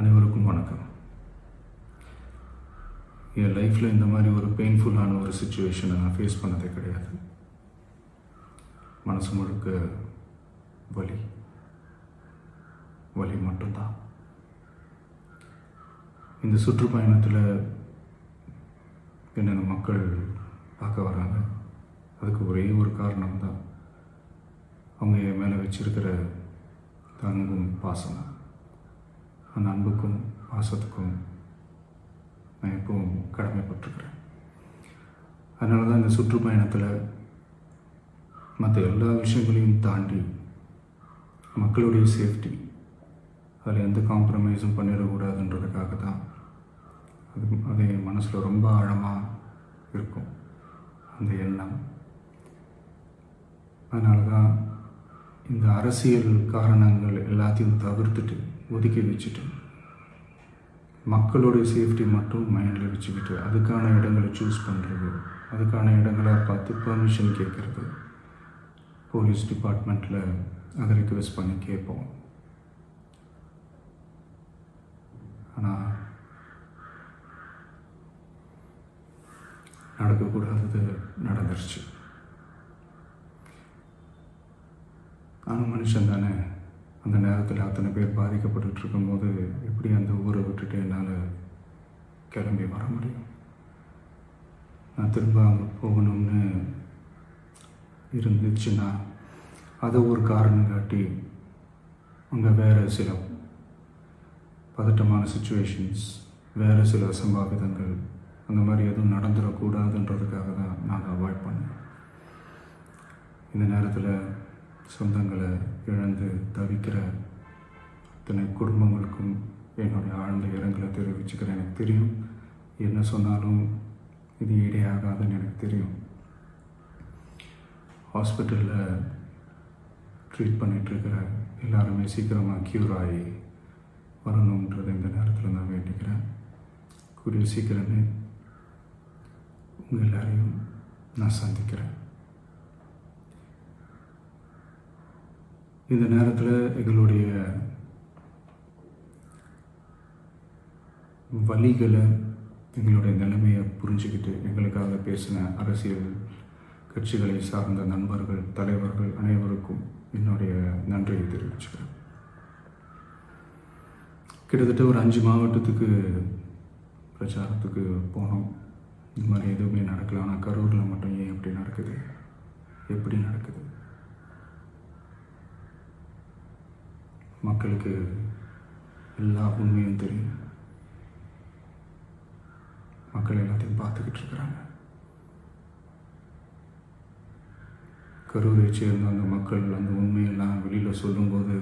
அனைவருக்கும் வணக்கம். என் லைஃப்பில் இந்த மாதிரி ஒரு பெயின்ஃபுல்லான ஒரு சுச்சுவேஷனை நான் ஃபேஸ் பண்ணதே கிடையாது. மனசு முழுக்க வலி வலி மட்டும்தான். இந்த சுற்றுப்பயணத்தில் என்னென்ன மக்கள் பார்க்க வராங்க, அதுக்கு ஒரே ஒரு காரணம் தான் அவங்க என் மேலே வச்சிருக்கிற அன்பும் பாசம். அந்த அன்புக்கும் பாசத்துக்கும் நான் எப்பவும் கடமைப்பட்டிருக்கிறேன். அதனால தான் இந்த சுற்றுப்பயணத்தில் மற்ற எல்லா விஷயங்களையும் தாண்டி மக்களுடைய சேஃப்டி, அதில் எந்த காம்ப்ரமைஸும் பண்ணிடக்கூடாதுன்றதுக்காக தான் அது என் மனசில் ரொம்ப ஆழமாக இருக்கும் அந்த எண்ணம். அதனால தான் இந்த அரசியல் காரணங்கள் எல்லாத்தையும் தவிர்த்துட்டு ஒதுக்கி வச்சுட்டு மக்களுடைய சேஃப்டி மட்டும் மைண்டில் வச்சுக்கிட்டு அதுக்கான இடங்களை சூஸ் பண்ணுறது, அதுக்கான இடங்களை பார்த்து பெர்மிஷன் கேட்குறது, போலீஸ் டிபார்ட்மெண்ட்டில் அதை ரிக்வெஸ்ட் பண்ணி கேட்போம். ஆனால் நடக்கக்கூடாதது நடந்துருச்சு. நானும் மனுஷன் தானே. அந்த நேரத்தில் அத்தனை பேர் பாதிக்கப்பட்டு இருக்கும்போது எப்படி அந்த ஊரை விட்டுட்டு என்னால் கிளம்பி வர முடியும்? நான் திரும்ப அங்கே போகணும்னு இருந்துச்சுன்னா அதை ஒரு காரணம் காட்டி அங்கே வேறு சில பதட்டமான சுச்சுவேஷன்ஸ், வேறு சில அசம்பாவிதங்கள் அந்த மாதிரி எதுவும் நடந்துடக்கூடாதுன்றதுக்காக தான் நான் அவாய்ட் பண்ணேன். இந்த நேரத்தில் சொந்தங்களை இழந்து தவிக்கிற அத்தனை குடும்பங்களுக்கும் என்னுடைய ஆழ்ந்த இரங்கலை தெரிவிச்சுக்கிறேன். எனக்கு தெரியும், என்ன சொன்னாலும் இது ஈடேயாகாதுன்னு எனக்கு தெரியும். ஹாஸ்பிட்டலில் ட்ரீட் பண்ணிகிட்ருக்கிற எல்லாருமே சீக்கிரமாக க்யூர் ஆகி வரணுன்றது இந்த நேரத்தில் நான் வேண்டிக்கிறேன். கூடிய சீக்கிரமே உங்கள் எல்லாரையும் நான் சந்திக்கிறேன். இந்த நேரத்தில் எங்களுடைய வலிகளை, எங்களுடைய நிலைமையை புரிஞ்சுக்கிட்டு எங்களுக்காக பேசின அரசியல் கட்சிகளை சார்ந்த நண்பர்கள், தலைவர்கள் அனைவருக்கும் என்னுடைய நன்றியை தெரிவிச்சுக்கிறேன். கிட்டத்தட்ட ஒரு 5 மாவட்டத்துக்கு பிரச்சாரத்துக்கு போனோம். இந்த மாதிரி எதுவுமே நடக்கல. ஆனால் கரூரில் மட்டும் ஏன் எப்படி நடக்குது, எப்படி நடக்குது? மக்களுக்கு எல்லா உண்மையும் தெரியும். மக்கள் எல்லாத்தையும் பார்த்துக்கிட்டு இருக்கிறாங்க. கரூரை சேர்ந்த அந்த மக்கள் அந்த உண்மையெல்லாம் வெளியில் சொல்லும்போது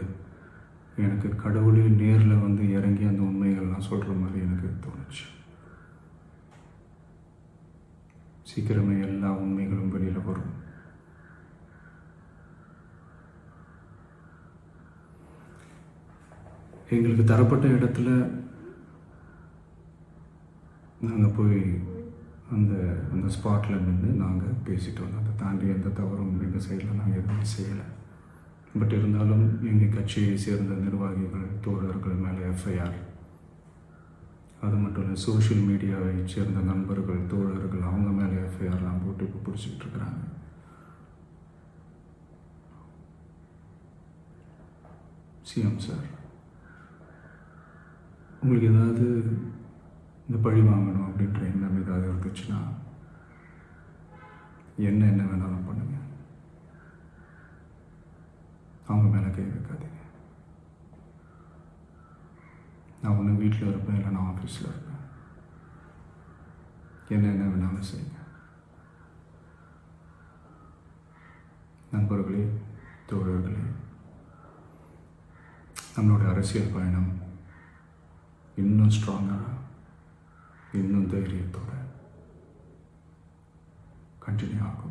எனக்கு கடவுளே நேரில் வந்து இறங்கி அந்த உண்மைகள்லாம் சொல்கிற மாதிரி எனக்கு தோணுச்சு. சீக்கிரமே எல்லா உண்மைகளும் வெளியில் வரும். எங்களுக்கு தரப்பட்ட இடத்துல நாங்கள் போய் அந்த ஸ்பாட்டில் நின்று நாங்கள் பேசிட்டு வந்தோம். அதை தாண்டி எந்த தவறும் எங்கள் சைடில் நாங்கள் எதுவுமே செய்யலை. பட் இருந்தாலும் எங்கள் கட்சியை சேர்ந்த நிர்வாகிகள், தோழர்கள் மேலே எஃப்ஐஆர், அது மட்டும் இல்லை சோஷியல் மீடியாவை சேர்ந்த நண்பர்கள், தோழர்கள் அவங்க மேலே எஃப்ஐஆர்லாம் போட்டு இப்போ பிடிச்சிக்கிட்டு இருக்கிறாங்க. சிஎம் சார், உங்களுக்கு ஏதாவது இந்த பழி வாங்கணும் அப்படின்ற எண்ணம் ஏதாவது இருந்துச்சுன்னா என்ன வேணாலும் பண்ணுங்க. அவங்க மேலே கை வைக்காதீங்க. நான் ஒன்று வீட்டில் இருப்பேன், இல்லை நான் ஆஃபீஸில் இருப்பேன். என்ன வேணாலும் செய்யுங்க. நண்பர்களே, தோழர்களே, நம்மளோட அரசியல் பயணம் இன்னும் ஸ்ட்ராங்காக, இன்னும் தைரியத்தோட கண்டினியூ ஆகும்.